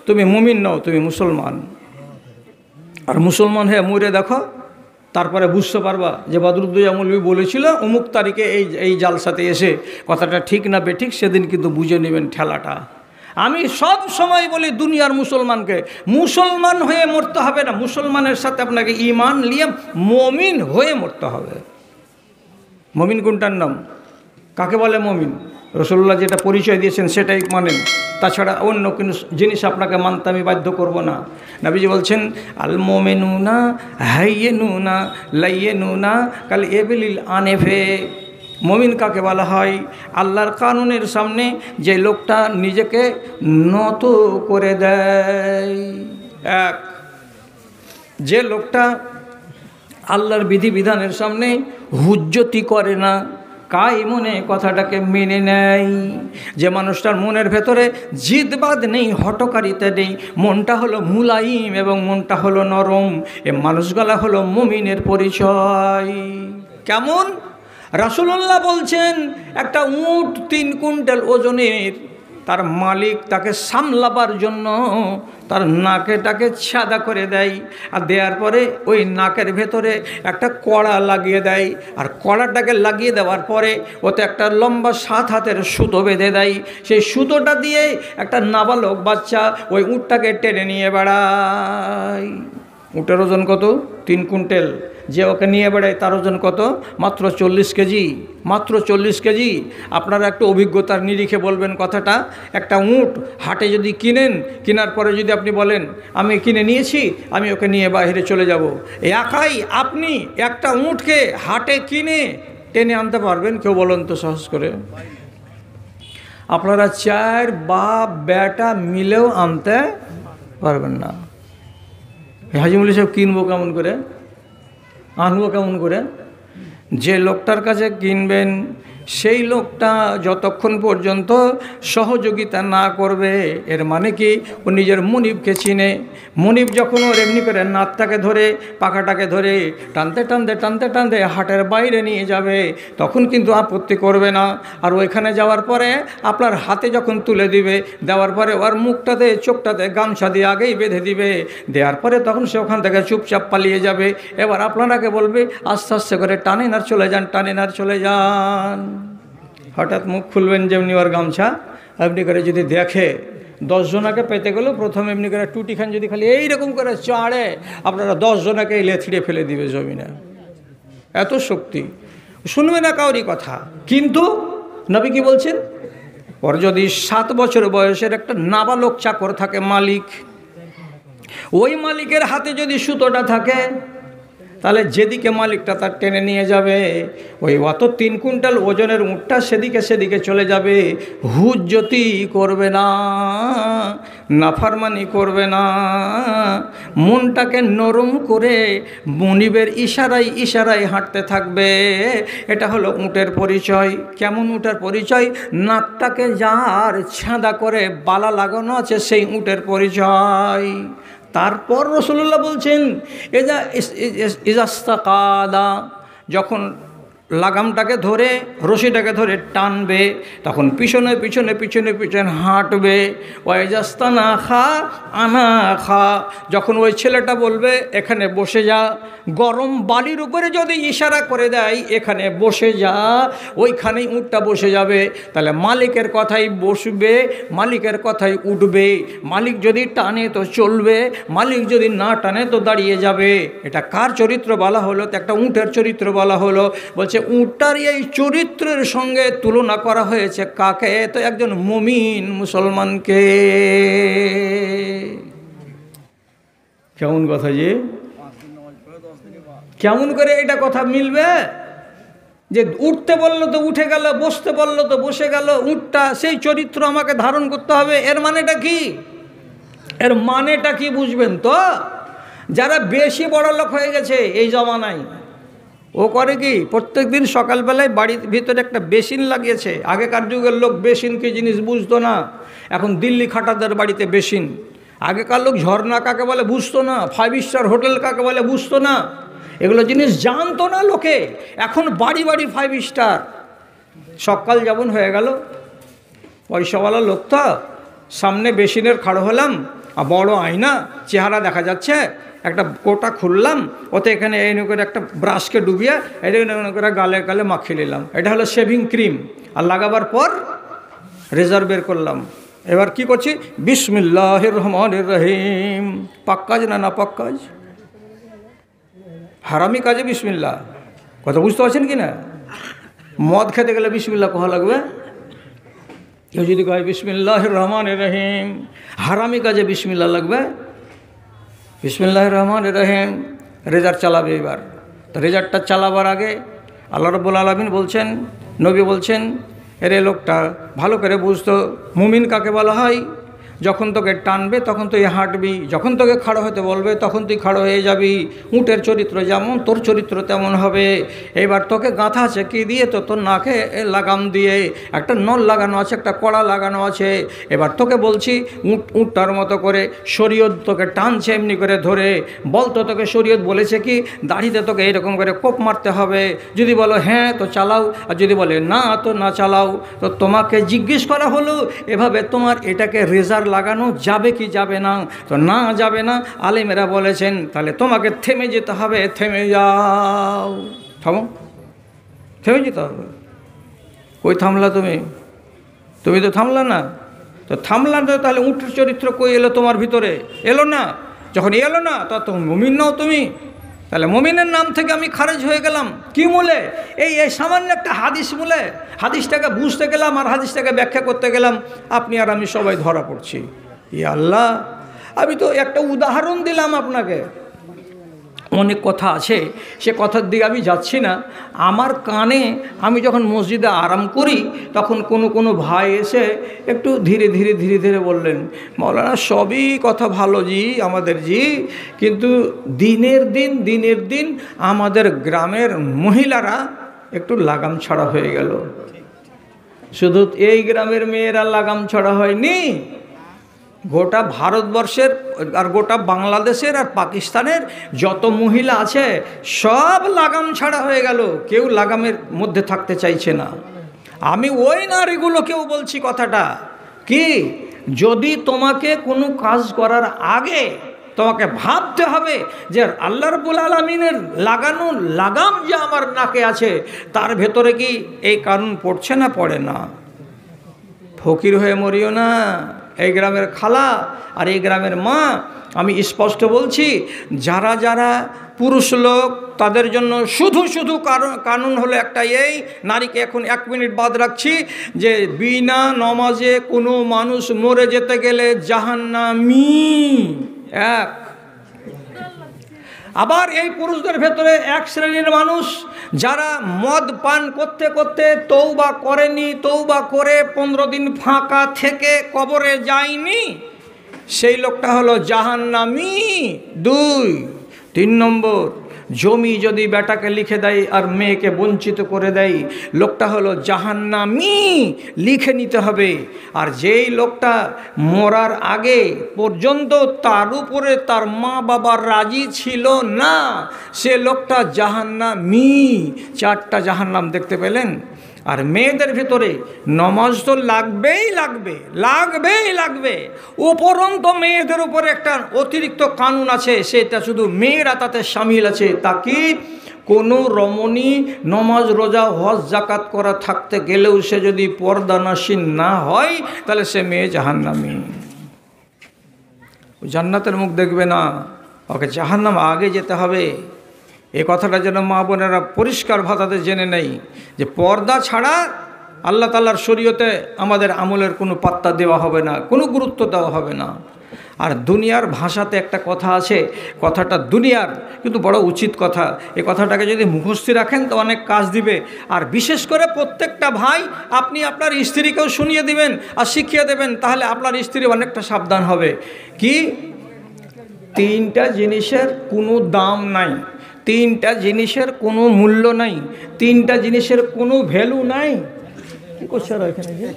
তুমি মুমিন নও, তুমি মুসলমান। আর মুসলমান হয়ে মরে দেখো, তারপরে বুঝতে পারবা যে বদরুদ্দোজা মৌলভী বলেছিল অমুক তারিখে এই জালসাতে এসে কথাটা ঠিক না বেঠিক, সেদিন কিন্তু বুঝে নেবেন ঠেলাটা। আমি সব সময় বলি দুনিয়ার মুসলমানকে, মুসলমান হয়ে মরতে হবে না, মুসলমানের সাথে আপনাকে ঈমান নিয়ে মমিন হয়ে মরতে হবে। মমিন কোনটার নাম? কাকে বলে মমিন? রাসূলুল্লাহ যেটা পরিচয় দিয়েছেন সেটাই মানেন, তাছাড়া অন্য কোনো জিনিস আপনাকে মানতে আমি বাধ্য করব না। নবীজি বলছেন আল মুমিনুনা হাইয়িনুনা লাইয়িনুনা কাল ইবলিল আনেফে। মমিন কাকে বলা হয়? আল্লাহর কানুনের সামনে যে লোকটা নিজেকে নত করে দেয়। এক, যে লোকটা আল্লাহর বিধিবিধানের সামনে হুজ্জতি করে না, কাই মনে কথাটাকে মেনে নেয়। যে মানুষটার মনের ভেতরে জিদবাদ নেই, হটকারিতা নেই, মনটা হলো মুলাইম এবং মনটা হলো নরম, এ মানুষগুলা হলো মুমিনের পরিচয়। কেমন? রাসূলুল্লাহ বলছেন একটা উট 3 কুইন্টাল ওজনের, তার মালিক তাকে সামলাবার জন্য তার নাকেটাকে ছাদা করে দেয়, আর দেওয়ার পরে ওই নাকের ভেতরে একটা কড়া লাগিয়ে দেয়, আর কড়াটাকে লাগিয়ে দেওয়ার পরে ওতে একটা লম্বা 7 হাতের সুতো বেঁধে দেয়। সেই সুতোটা দিয়ে একটা নাবালক বাচ্চা ওই উটটাকে টেনে নিয়ে বেড়ায়। উটের ওজন কত? 3 কুইন্টাল। যে ওকে নিয়ে বেড়ায় তার ওজন কত? মাত্র 40 কেজি। মাত্র 40 কেজি। আপনারা একটু অভিজ্ঞতার নিরিখে বলবেন কথাটা। একটা উট হাটে যদি কিনেন, কেনার পরে যদি আপনি বলেন আমি কিনে নিয়েছি, আমি ওকে নিয়ে বাইরে চলে যাব, একাই আপনি একটা উটকে হাটে কিনে টেনে আনতে পারবেন? কেউ বলেন তো সহজ করে। আপনারা 4 বাপ বেটা মিলেও আনতে পারবেন না। হাজি মৌলভী সাহেব কিনবো কেমন করে, আনবো কেমন করে? যে লোকটার কাছে কিনবেন সেই লোকটা যতক্ষণ পর্যন্ত সহযোগিতা না করবে, এর মানে কি ও নিজের মুনিবকে চিনে। মুনিব যখন ওর এমনি করে নাতটাকে ধরে, পাখাটাকে ধরে টানতে টানতে টানতে টানতে হাটের বাইরে নিয়ে যাবে, তখন কিন্তু আপত্তি করবে না। আর ওইখানে যাওয়ার পরে আপনার হাতে যখন তুলে দিবে, দেওয়ার পরে ওর মুখটাতে চোখটাতে গামছা দিয়ে আগেই বেঁধে দিবে, দেওয়ার পরে তখন সে ওখান থেকে চুপচাপ পালিয়ে যাবে। এবার আপনারাকে বলবে আস্তে আস্তে করে টানেন আর চলে যান, টানেন আর চলে যান। হঠাৎ মুখ খুলবেন যেমনি ওর গামছা এমনি করে যদি দেখে 10 জনাকে পেতে গেল, প্রথমে এমনি করে টুটিখান যদি খালি এইরকম করে চাড়ে, আপনারা 10 জনাকে লেথড়ে ফেলে দিবে জমিনে। এত শক্তি, শুনবে না কাউরি কথা। কিন্তু নবী কি বলছেন? ওর যদি 7 বছর বয়সের একটা নাবালক চাকর থাকে মালিক, ওই মালিকের হাতে যদি সুতোটা থাকে, তাহলে যেদিকে মালিকটা তার টেনে নিয়ে যাবে, ওই অত 3 কুইন্টাল ওজনের উটটা সেদিকে সেদিকে চলে যাবে। হুজ্জতি করবে না, নাফরমানি করবে না, মনটাকে নরম করে মুনিবের ইশারায় ইশারায় হাঁটতে থাকবে। এটা হলো উটের পরিচয়। কেমন উটের পরিচয়? নাকটাকে যার ছাঁদা করে বালা লাগানো আছে সেই উটের পরিচয়। তারপর রাসূলুল্লাহ বলছেন ইজাস্তাকাদা, যখন লাগামটাকে ধরে রশিটাকে ধরে টানবে, তখন পিছনে পিছনে পিছনে পিছনে হাঁটবে। ওয়াইজাস্তানা খা আনা খা, যখন ওই ছেলেটা বলবে এখানে বসে যা, গরম বালির উপরে যদি ইশারা করে দেয় এখানে বসে যা, ওইখানেই উটটা বসে যাবে। তাহলে মালিকের কথাই বসবে, মালিকের কথাই উঠবে। মালিক যদি টানে তো চলবে, মালিক যদি না টানে তো দাঁড়িয়ে যাবে। এটা কার চরিত্র বলা হলো? তো একটা উটের চরিত্র বলা হলো। বলছে উটটার এই চরিত্রের সঙ্গে তুলনা করা হয়েছে কাকে? তো একজন মুমিন মুসলমানকে। কেমন কথা যে, কেমন করে এটা কথা মিলবে? যে উঠতে বললো তো উঠে গেল, বসতে বললো তো বসে গেল, উটটা সেই চরিত্র আমাকে ধারণ করতে হবে। এর মানেটা কি? এর মানেটা কি বুঝবেন তো? যারা বেশি বড় লোক হয়ে গেছে এই জমানায়, ও করে কি প্রত্যেক দিন সকালবেলায় বাড়ির ভিতরে একটা বেসিন লাগিয়েছে। আগেকার যুগের লোক বেসিন কি জিনিস বুঝতো না, এখন দিল্লি খাটাদের বাড়িতে বেসিন। আগেকার লোক ঝর্ণা কাকে বলে বুঝতো না, 5 স্টার হোটেল কাকে বলে বুঝতো না, এগুলো জিনিস জানতো না লোকে। এখন বাড়ি বাড়ি 5 স্টার। সকাল যেমন হয়ে গেল, পয়সাওয়ালা লোক তো, সামনে বেসিনের খাড়ো হলাম, আর বড় আয়না, চেহারা দেখা যাচ্ছে। একটা কোটা খুললাম, ওতে এখানে এই করে একটা ব্রাশকে ডুবিয়ে এটা করে গালে গালে মাখিয়ে নিলাম। এটা হলো শেভিং ক্রিম। আর লাগাবার পর রেজার বের করলাম। এবার কি করছি? বিসমিল্লাহির রহমানির রহিম। পাক কাজ না না পাক কাজ? হারামি কাজে বিসমিল্লাহ। কথা বুঝতে পারছেন কি না? মদ খেতে গেলে বিসমিল্লাহ কোহা লাগবে। কেউ যদি কয় বিসমিল্লাহির রহমানির রহিম, হারামি কাজে বিসমিল্লাহ লাগবে। বিসমিল্লাহির রহমানির রহিম রেজার চালাবে। এবার তো রেজারটা চালাবার আগে আল্লাহ রাব্বুল আলামিন বলছেন, নবী বলছেন, এরে লোকটা ভালো করে বুঝতো মুমিন কাকে বলা হয়। যখন তোকে টানবে তখন তুই হাঁটবি, যখন তোকে খাড়ো হতে বলবে তখন তুই খাড়ো হয়ে যাবি। উটের চরিত্র যেমন তোর চরিত্র তেমন হবে। এবার তোকে গাঁথা আছে কি দিয়ে? তো তোর নাকে লাগাম দিয়ে একটা নল লাগানো আছে, একটা কড়া লাগানো আছে। এবার তোকে বলছি উটটার মতো করে শরীয়ত তোকে টানছে এমনি করে ধরে। বলতো তোকে শরীয়ত বলেছে কি দাড়িতে তোকে এরকম করে কোপ মারতে হবে। যদি বলো হ্যাঁ তো চালাও, আর যদি বলে না তো না চালাও। তো তোমাকে জিজ্ঞেস করা হলো এভাবে তোমার এটাকে রেজার লাগানো যাবে কি যাবে না? তো না যাবে না। আলেমেরা বলেছেন তাহলে তোমাকে থেমে যেতে হবে। থেমে যাও। থামো, থেমে যেতে হবে। কই থামলা তুমি? তুমি তো থামলা না। তো থামলা না, তাহলে উটের চরিত্র কই এলো তোমার ভিতরে? এলো না। যখন এলো না তো মুমিন নাও তুমি। তাহলে মুমিনের নাম থেকে আমি খারেজ হয়ে গেলাম। কি মূলে? এই সামান্য একটা হাদিস মূলে। হাদিসটাকে বুঝতে গেলাম আর হাদিসটাকে ব্যাখ্যা করতে গেলাম, আপনি আর আমি সবাই ধরা পড়ছি। ইয়া আল্লাহ, আমি তো একটা উদাহরণ দিলাম আপনাকে। অনেক কথা আছে, সে কথার দিকে আমি যাচ্ছি না। আমার কানে আমি যখন মসজিদে আরাম করি তখন কোনো ভাই এসে একটু ধীরে ধীরে ধীরে ধীরে বললেন, মৌলানা সবই কথা ভালো জি আমাদের জি, কিন্তু দিনের দিন আমাদের গ্রামের মহিলারা একটু লাগাম ছাড়া হয়ে গেল। শুধু এই গ্রামের মেয়েরা লাগাম ছাড়া হয়নি, গোটা ভারতবর্ষের আর গোটা বাংলাদেশের আর পাকিস্তানের যত মহিলা আছে সব লাগাম ছাড়া হয়ে গেল। কেউ লাগামের মধ্যে থাকতে চাইছে না। আমি ওই নারীগুলোকেও বলছি কথাটা কি, যদি তোমাকে কোনো কাজ করার আগে তোমাকে ভাবতে হবে যে আল্লাহ রাব্বুল আলামিনের লাগানো লাগাম যে আমার নাকে আছে তার ভেতরে কি এই কানুন পড়ছে না পড়ে না। ফকির হয়ে মরিও না। এই গ্রামের খালা আর এই গ্রামের মা, আমি স্পষ্ট বলছি, যারা যারা পুরুষ লোক তাদের জন্য শুধু কানুন হলো একটা, এই নারীকে এখন 1 মিনিট বাদ রাখছি, যে বিনা নমাজে কোনো মানুষ মরে যেতে গেলে জাহান্নামী। এক। আবার এই পুরুষদের ভেতরে এক শ্রেণীর মানুষ যারা মদ পান করতে করতে তওবা করেনি, তওবা করে 15 দিন ফাঁকা থেকে কবরে যায়নি, সেই লোকটা হলো জাহান্নামী। 2। 3 নম্বর, জমি যদি বেটাকে লিখে দেয় আর মেয়েকে বঞ্চিত করে দেয়, লোকটা হলো জাহান্নামী, লিখে নিতে হবে। আর যেই লোকটা মরার আগে পর্যন্ত তার উপরে তার মা বাবা রাজি ছিল না, সে লোকটা জাহান্নামী। 4টা জাহান্নাম দেখতে পেলেন। আর মেয়েদের ভিতরে নমাজ তো লাগবেই লাগবে। উপরন্ত মেয়েদের উপরে একটা অতিরিক্ত কানুন আছে, সেটা শুধু মেয়েরা তাতে সামিল আছে। তাকে কোনো রমণী নমাজ রোজা হজ জাকাত করা থাকতে গেলেও সে যদি পর্দানাসীন না হয় তাহলে সে মেয়ে জাহান্নামী। জান্নাতের মুখ দেখবে না, ওকে জাহান্নাম আগে যেতে হবে। এই কথাটা যেন মা বোনেরা পরিষ্কার ভাষাতে জেনে নেই যে পর্দা ছাড়া আল্লাহ তাআলার শরীয়তে আমাদের আমলের কোনো পাত্তা দেওয়া হবে না, কোনো গুরুত্ব দেওয়া হবে না। আর দুনিয়ার ভাষাতে একটা কথা আছে, কথাটা দুনিয়ার কিন্তু বড় উচিত কথা। এই কথাটাকে যদি মুখস্থ রাখেন তো অনেক কাজ দিবে। আর বিশেষ করে প্রত্যেকটা ভাই আপনি আপনার স্ত্রীকেও শুনিয়ে দিবেন আর শিখিয়ে দেবেন, তাহলে আপনার স্ত্রী অনেকটা সাবধান হবে। কি? 3টা জিনিসের কোনো দাম নাই, 3টা জিনিসের কোনো মূল্য নাই, 3টা জিনিসের কোনো ভ্যালু নাই। কি করছে এখানে? যে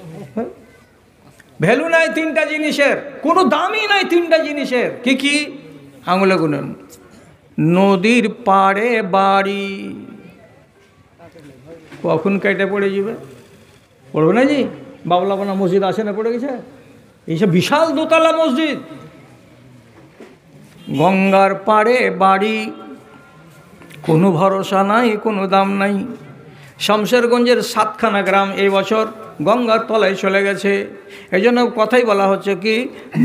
ভ্যালু নাই 3টা জিনিসের, কোনো দামই নাই 3টা জিনিসের। কি কি? আঙুলে গুনেন। নদীর পাড়ে বাড়ি, কখন কেটে পড়ে যাবে? পড়বে না জি? বাবলাবানা মসজিদ আছে না, পড়ে গেছে। এইসব বিশাল দোতলা মসজিদ, গঙ্গার পাড়ে বাড়ি, কোনো ভরসা নাই, কোনো দাম নাই। শামশেরগঞ্জের 7খানা গ্রাম এই বছর গঙ্গার তলায় চলে গেছে। এই জন্য কথাই বলা হচ্ছে কি,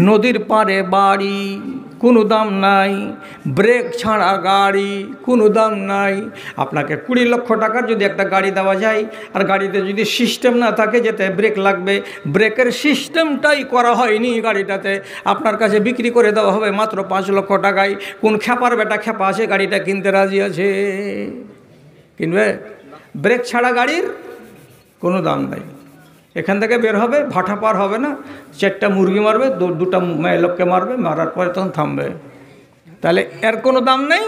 নদীর পাড়ে বাড়ি, কোনো দাম নাই, ব্রেক ছাড়া গাড়ি, কোনো দাম নাই। আপনাকে 20 লক্ষ টাকার যদি একটা গাড়ি দেওয়া যায়, আর গাড়িতে যদি সিস্টেম না থাকে যেতে ব্রেক লাগবে, ব্রেকের সিস্টেমটাই করা হয়নি গাড়িটাতে, আপনার কাছে বিক্রি করে দেওয়া হবে মাত্র 5 লক্ষ টাকায়। কোন খেপার বেটা খেপা আছে গাড়িটা কিনতে রাজি আছে? কিনবে? ব্রেক ছাড়া গাড়ির কোনো দাম নাই। এখান থেকে বের হবে, ভাটা পার হবে না, 4টা মুরগি মারবে, 2টা মেয়ে লোককে মারবে, মারার পরে তখন থামবে। তাহলে এর কোনো দাম নেই।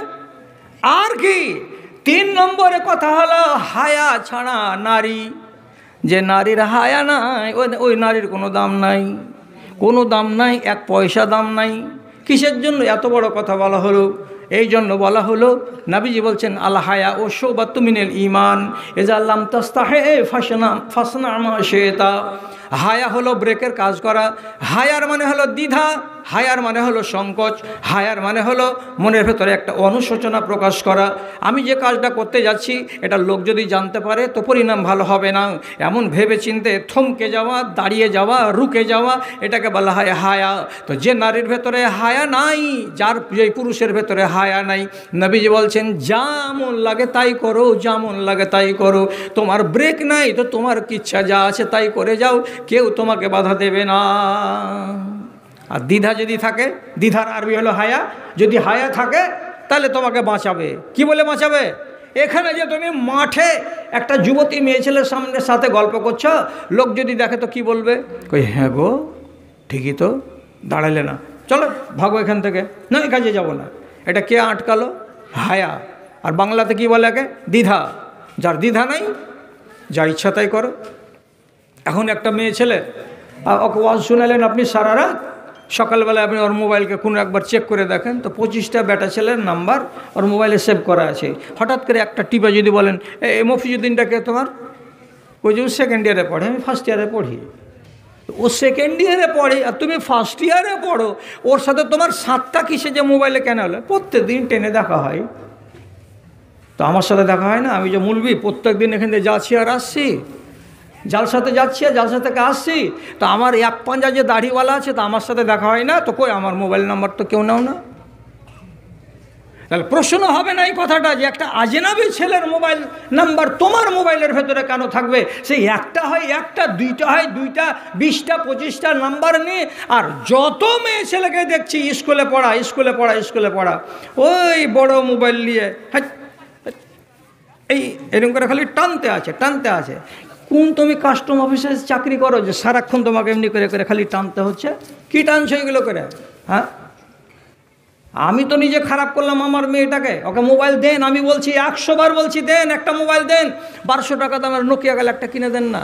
আর কি 3 নম্বরে কথা হলো হায়া ছাড়া নারী। যে নারীর হায়া নাই, ওই নারীর কোনো দাম নাই, কোনো দাম নাই, 1 পয়সা দাম নাই। কিসের জন্য এত বড় কথা বলা হলো? এই জন্য বলা হলো, নবীজি বলছেন আল হায়া ও শুবাতুম মিনাল ঈমান, ইযা লাম তাস্তাহি ফাসনা মা শিতা। হায়া হলো ব্রেকের কাজ করা। হায়ার মানে হলো দ্বিধা, হায়ার মানে হলো সংকোচ, হায়ার মানে হলো মনের ভেতরে একটা অনুশোচনা প্রকাশ করা। আমি যে কাজটা করতে যাচ্ছি এটা লোক যদি জানতে পারে তো পরিণাম ভালো হবে না, এমন ভেবে চিন্তে থমকে যাওয়া, দাঁড়িয়ে যাওয়া, রুকে যাওয়া, এটাকে বলা হয় হায়া। তো যে নারীর ভেতরে হায়া নাই, যে পুরুষের ভেতরে হায়া নাই, নবীজি বলছেন যেমন লাগে তাই করো, যেমন লাগে তাই করো। তোমার ব্রেক নাই তো তোমার ইচ্ছা যা আছে তাই করে যাও, কেউ তোমাকে বাধা দেবে না। আর দ্বিধা যদি থাকে, দ্বিধার আরবি হলো হায়া, যদি হায়া থাকে তাহলে তোমাকে বাঁচাবে। কি বলে বাঁচাবে? এখানে যে তুমি মাঠে একটা যুবতী মেয়ে ছেলের সাথে গল্প করছো, লোক যদি দেখে তো কি বলবে? কই হ্যাঁ গো ঠিকই তো, দাঁড়ালে না, চলো ভাগো এখান থেকে, না এই কাজে যাবো না। এটা কে আটকালো? হায়া। আর বাংলাতে কি বলে একে? দ্বিধা। যার দ্বিধা নাই যা ইচ্ছা তাই করো। এখন একটা মেয়ে ছেলে ওকে ওয়াজ শুনালেন আপনি সারা রাত, সকালবেলায় আপনি ওর মোবাইলকে কোনো একবার চেক করে দেখেন তো 25টা বেটা ছেলের নাম্বার ওর মোবাইলে সেভ করা আছে। হঠাৎ করে একটা টিপে যদি বলেন এই মফিজুদ্দিনটাকে তোমার, ওই যে 2nd ইয়ারে পড়ে, আমি 1st ইয়ারে পড়ি, ও 2nd ইয়ারে পড়ে আর তুমি 1st ইয়ারে পড়ো, ওর সাথে তোমার 7টা কিসে যে মোবাইলে কেন হলো? প্রত্যেক দিন ট্রেনে দেখা হয়, তো আমার সাথে দেখা হয় না? আমি যে মুলবি প্রত্যেক দিন এখান থেকে যাচ্ছি আর আসছি, জালসাতে যাচ্ছি আর জালসা থেকে আসছি, তো আমার 1 পাঞ্জা যে দাড়িওয়ালা আছে তো আমার সাথে দেখা হয় না, তো কই আমার মোবাইল নাম্বার তো কেউ নাও না। তাহলে প্রশ্ন হবে না এই কথাটা যে একটা আজনাবি ছেলের মোবাইল নাম্বার তোমার মোবাইলের ভেতরে কেন থাকবে? সেই একটা হয় একটা, 2টা হয় 2টা, 20টা 25টা নাম্বার নিয়ে। আর যত মেয়ে ছেলেকে দেখছি স্কুলে পড়া, স্কুলে পড়া, স্কুলে পড়া, ওই বড় মোবাইল নিয়ে এই এরকম করে খালি টানতে আছে, টানতে আছে। কোন তুমি কাস্টম অফিসে চাকরি করো যে সারাক্ষণ তোমাকে এমনি করে করে খালি টানতে হচ্ছে? কি টানছো এগুলো করে? হ্যাঁ, আমি তো নিজে খারাপ করলাম আমার মেয়েটাকে, ওকে মোবাইল দেন, আমি বলছি 100 বার বলছি দেন, একটা মোবাইল দেন, 1200 টাকা দামের নোকিয়া গেলে একটা কিনে দেন না।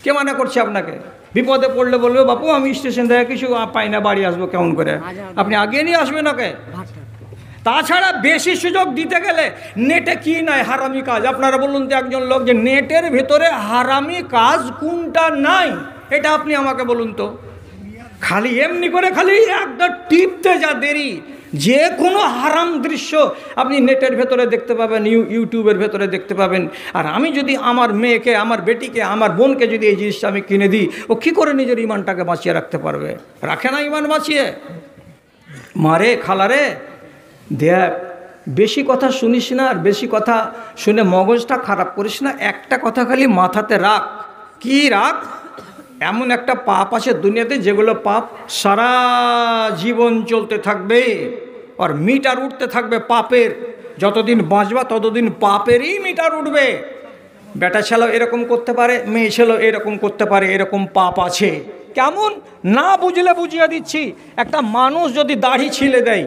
কে মানা করছে আপনাকে? বিপদে পড়লে বলবে বাপু আমি স্টেশন থেকে কিছু পাই না, বাড়ি আসবো কেমন করে? আপনি আগে নিয়ে আসবেন ওকে। তাছাড়া বেশি সুযোগ দিতে গেলে নেটে কি নাই হারামি কাজ? আপনারা বলুন তো একজন লোক যে নেটের ভেতরে হারামি কাজ কোনটা নাই, এটা আপনি আমাকে বলুন তো। খালি এমনি করে খালি একটা টিপতে যা দেরি, যে কোনো হারাম দৃশ্য আপনি নেটের ভেতরে দেখতে পাবেন, ইউটিউবের ভেতরে দেখতে পাবেন। আর আমি যদি আমার মেয়েকে, আমার বেটিকে, আমার বোনকে যদি এই জিনিসটা আমি কিনে দিই, ও কী করে নিজের ইমানটাকে বাঁচিয়ে রাখতে পারবে? রাখে না ইমান বাঁচিয়ে। মারে খালারে দেখ, বেশি কথা শুনিস না, আর বেশি কথা শুনে মগজটা খারাপ করিস না। একটা কথা খালি মাথাতে রাখ। কি রাখ? এমন একটা পাপ আছে দুনিয়াতে যেগুলো পাপ সারা জীবন চলতে থাকবে, আর মিটার উঠতে থাকবে পাপের। যতদিন বাঁচবা ততদিন পাপেরই মিটার উঠবে। বেটা ছেলেও এরকম করতে পারে, মেয়ে ছেলেও এরকম করতে পারে, এরকম পাপ আছে। কেমন না বুঝলে বুঝিয়ে দিচ্ছি। একটা মানুষ যদি দাড়ি ছিলে দেয়,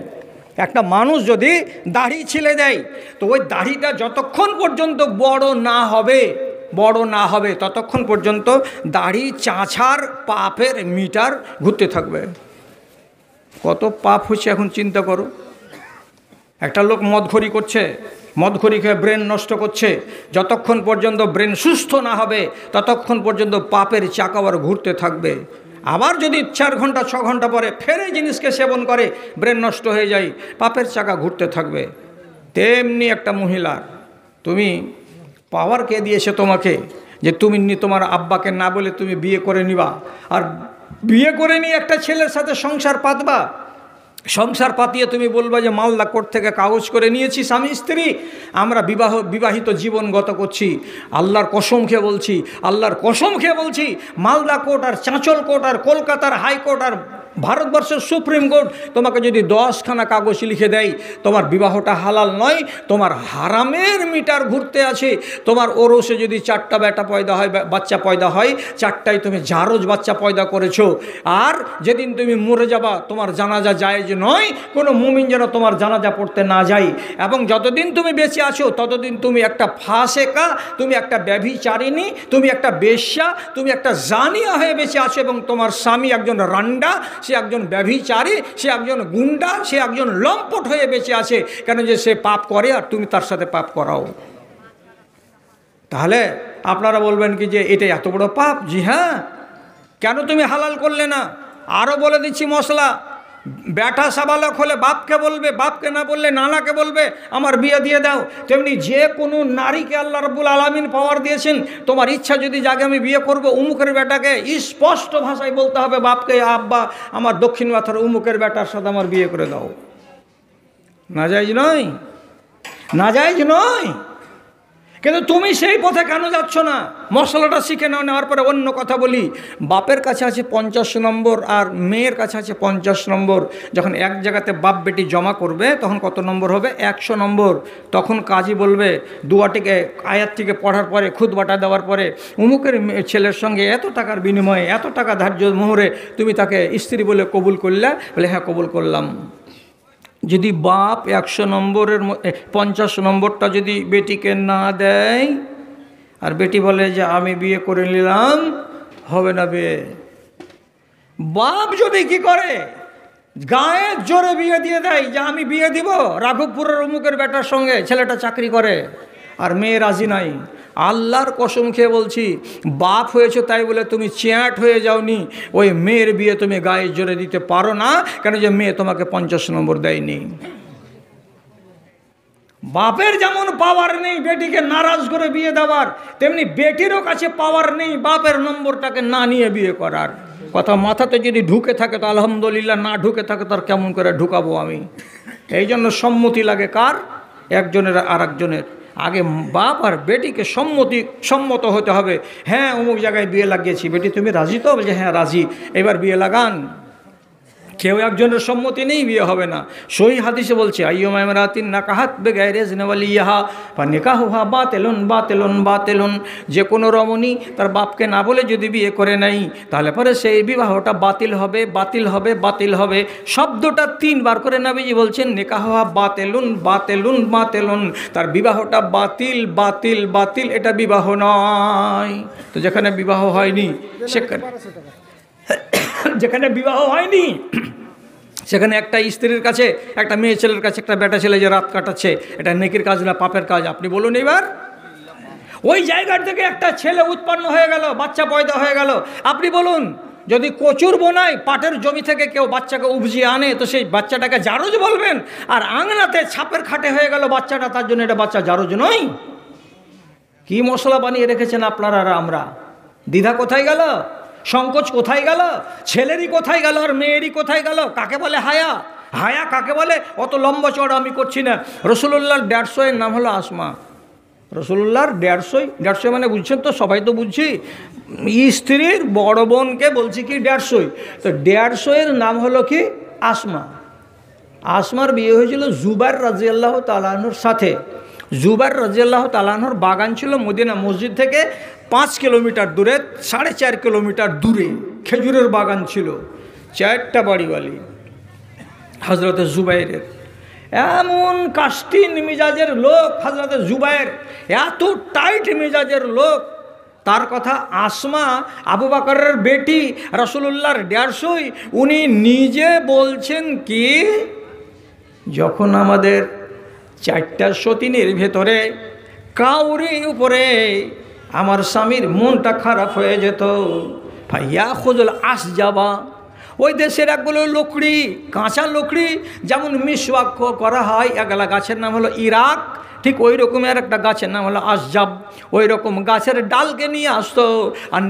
একটা মানুষ যদি দাড়ি ছিলে দেয়, তো ওই দাড়িটা যতক্ষণ পর্যন্ত বড় না হবে ততক্ষণ পর্যন্ত দাড়ি চাঁছার পাপের মিটার ঘুরতে থাকবে। কত পাপ হচ্ছে এখন চিন্তা করো। একটা লোক মদখড়ি করছে, মদখড়ি খেয়ে ব্রেন নষ্ট করছে, যতক্ষণ পর্যন্ত ব্রেন সুস্থ না হবে ততক্ষণ পর্যন্ত পাপের চাকা আবার ঘুরতে থাকবে। আবার যদি 4 ঘন্টা 6 ঘন্টা পরে ফের এই জিনিসকে সেবন করে, ব্রেন নষ্ট হয়ে যায়, পাপের চাকা ঘুরতে থাকবে। তেমনি একটা মহিলার তুমি পাওয়ার কে দিয়েছে তোমাকে যে তুমি তোমার আব্বাকে না বলে তুমি বিয়ে করে নিবা, আর বিয়ে করে নিয়ে একটা ছেলের সাথে সংসার পাতবা। সংসার পাতিয়ে তুমি বলবা যে মালদা কোর্ট থেকে কাগজ করে নিয়েছি স্বামী স্ত্রী, আমরা বিবাহিত জীবন গত করছি। আল্লাহর কসম খেয়ে বলছি, আল্লাহর কসম খেয়ে বলছি, মালদা কোর্ট আর চাঁচল কোর্ট আর কলকাতার হাইকোর্ট আর ভারতবর্ষের সুপ্রিম কোর্ট তোমাকে যদি 10খানা কাগজ লিখে দেয় তোমার বিবাহটা হালাল নয়, তোমার হারামের মিটার ঘুরতে আছে। তোমার ওরসে যদি 4টা বেটা পয়দা হয়, বাচ্চা পয়দা হয়, 4টাই তুমি জারজ বাচ্চা পয়দা করেছো। আর যেদিন তুমি মরে যাবা তোমার জানাজা জায়েজ নয়, কোনো মুমিন যেন তোমার জানাজা পড়তে না যায়। এবং যতদিন তুমি বেঁচে আছো ততদিন তুমি একটা ফাসেকা, তুমি একটা ব্যভিচারিণী, তুমি একটা বেশ্যা, তুমি একটা জানিয়া হয়ে বেঁচে আছো। এবং তোমার স্বামী একজন রান্ডা, সে একজন ব্যভিচারী, সে একজন গুন্ডা, সে একজন লম্পট হয়ে বেঁচে আছে। কেন যে সে পাপ করে আর তুমি তার সাথে পাপ করাও। তাহলে আপনারা বলবেন কি যে এটা এত বড় পাপ? জি হ্যাঁ। কেন তুমি হালাল করলে না? আরও বলে দিচ্ছি মশলা। বেটা সাবালক হলে বাপকে বলবে, বাপকে না বললে নানাকে বলবে আমার বিয়ে দিয়ে দাও। তেমনি যে কোনো নারীকে আল্লাহ রাব্বুল আলামিন পাওয়ার দিয়েছেন, তোমার ইচ্ছা যদি জাগে আমি বিয়ে করব উমুকের বেটাকে, স্পষ্ট ভাষায় বলতে হবে বাপকে, আব্বা আমার দক্ষিণ মাথার উমুকের বেটার সাথে আমার বিয়ে করে দাও। নাজায়েজ নয়, নাজায়েজ নয়। কিন্তু তুমি সেই পথে কেন যাচ্ছ না? মশলাটা শিখে নাও। নেওয়ার পরে অন্য কথা বলি, বাপের কাছে আছে 50 নম্বর আর মেয়ের কাছে আছে 50 নম্বর। যখন এক জায়গাতে বাপ বেটি জমা করবে তখন কত নম্বর হবে? 100 নম্বর। তখন কাজী বলবে দুয়াটিকে আয়াতটিকে পড়ার পরে, খুতবাটা দেওয়ার পরে, উমুকের ছেলের সঙ্গে এত টাকার বিনিময়ে, এত টাকা ধার্য মোহরে তুমি তাকে স্ত্রী বলে কবুল করলে? বলে হ্যাঁ কবুল করলাম। যদি বাপ 100 নম্বরের 50 নম্বরটা যদি বেটিকে না দেয় আর বেটি বলে যে আমি বিয়ে করে নিলাম, হবে না বিয়ে। বাপ যদি কি করে গায়ে জোরে বিয়ে দিয়ে দেয় যে আমি বিয়ে দিব রাঘবপুরের অমুকের বেটার সঙ্গে, ছেলেটা চাকরি করে আর মেয়ে রাজি নাই, আল্লাহর কসম খেয়ে বলছি বাপ হয়েছে তাই বলে তুমি চ্যাট হয়ে যাওনি, ওই মেয়ের বিয়ে তুমি গায়ে জোরে দিতে পারো না। কেন যে মেয়ে তোমাকে 50 নম্বর দেয়নি। বাপের যেমন পাওয়ার নেই বেটিকে নারাজ করে বিয়ে দেওয়ার, তেমনি বেটিরও কাছে পাওয়ার নেই বাপের নম্বরটাকে না নিয়ে বিয়ে করার। কথা মাথাতে যদি ঢুকে থাকে তো আলহামদুলিল্লাহ, না ঢুকে থাকে তার কেমন করে ঢুকাবো আমি। এই জন্য সম্মতি লাগে কার? একজনের আর একজনের। আগে বাপ আর বেটিকে সম্মত হতে হবে। হ্যাঁ অমুক জায়গায় বিয়ে লাগিয়েছি, বেটি তুমি রাজি তো? বলছে হ্যাঁ রাজি, এবার বিয়ে লাগান। কেউ একজনের সম্মতি নেই, বিয়ে হবে না। সহি হাদিসে বলছে আইয়ুমা ইমরাতিন নাকাহাত বিগাইরি ইজনি ওয়ালিয়্যাহা ফানিকাহুহা বাতিলুন বাতিলুন বাতিলুন। যে কোনো রমণী তার বাপকে না বলে যদি বিয়ে করে নেয় তাহলে পরে সেই বিবাহটা বাতিল হবে, বাতিল হবে, বাতিল হবে। শব্দটা 3 বার করে নবীজি বলছেন নিকাহুহা বাতিলুন বাতিলুন বাতিলুন। তার বিবাহটা বাতিল বাতিল বাতিল, এটা বিবাহ নয়। তো যেখানে বিবাহ হয়নি যেখানে বিবাহ হয়নি সেখানে একটা স্ত্রীর কাছে, একটা মেয়ে ছেলের কাছে একটা বেটা ছেলে যে রাত কাটাচ্ছে, এটা নেকির কাজ না পাপের কাজ? আপনি বলুন এবার। ওই জায়গার থেকে একটা ছেলে উৎপন্ন হয়ে গেল, বাচ্চা পয়দা হয়ে গেল। আপনি বলুন যদি কচুর বোনায় পাটের জমি থেকে কেউ বাচ্চাকে উপজিয়ে আনে তো সেই বাচ্চাটাকে জারজ বলবেন? আর আংনাতে ছাপের খাটে হয়ে গেল বাচ্চাটা, তার জন্য এটা বাচ্চা জারজ নয়? কি মশলা বানিয়ে রেখেছেন আপনারা আর আমরা? দ্বিধা কোথায় গেল? সংকোচ কোথায় গেল? ছেলেরই কোথায় গেল আর মেয়েরই কোথায় গেল? কাকে বলে হায়া? হায়া কাকে বলে? অত লম্বা চড়া আমি করছি না। রসুলুল্লাহর 150 নাম হলো আসমা। রসুলুল্লাহর 150 মানে বুঝছেন তো? সবাই তো বুঝছি। স্ত্রীর বড় বোনকে বলছি কি 150, তো 150 নাম হলো কি? আসমা। আসমার বিয়ে হয়েছিল জুবাইর রাদিয়াল্লাহু তাআলা আনহুর সাথে। জুবাইর রাদিয়াল্লাহু তাআলা আনহুর বাগান ছিল মদিনা মসজিদ থেকে 5 কিলোমিটার দূরে, 4.5 কিলোমিটার দূরে খেজুরের বাগান ছিল। 4টা বাড়িওয়ালি হযরত জুবাইরের। এমন কাস্টিন মিজাজের লোক হযরত জুবাইর, এত টাইট মিজাজের লোক। তার কথা আসমা আবু বকরের বেটি, রাসূলুল্লাহর 150। উনি নিজে বলছেন কি, যখন আমাদের 4টা সতীনের ভেতরে কাউরি উপরে আমার স্বামীর মনটা খারাপ হয়ে যেত, ফাইয়া খোঁজল আস যাবা, ওই দেশের একগুলো লকড়ি, কাঁচা লকড়ি, যেমন মিসওয়াক করা হয়, একলা গাছের নাম হলো ইরাক, ঠিক ওই রকমের একটা গাছের নাম হলো আসজাব। ওই রকম গাছের ডালকে নিয়ে আসতো আর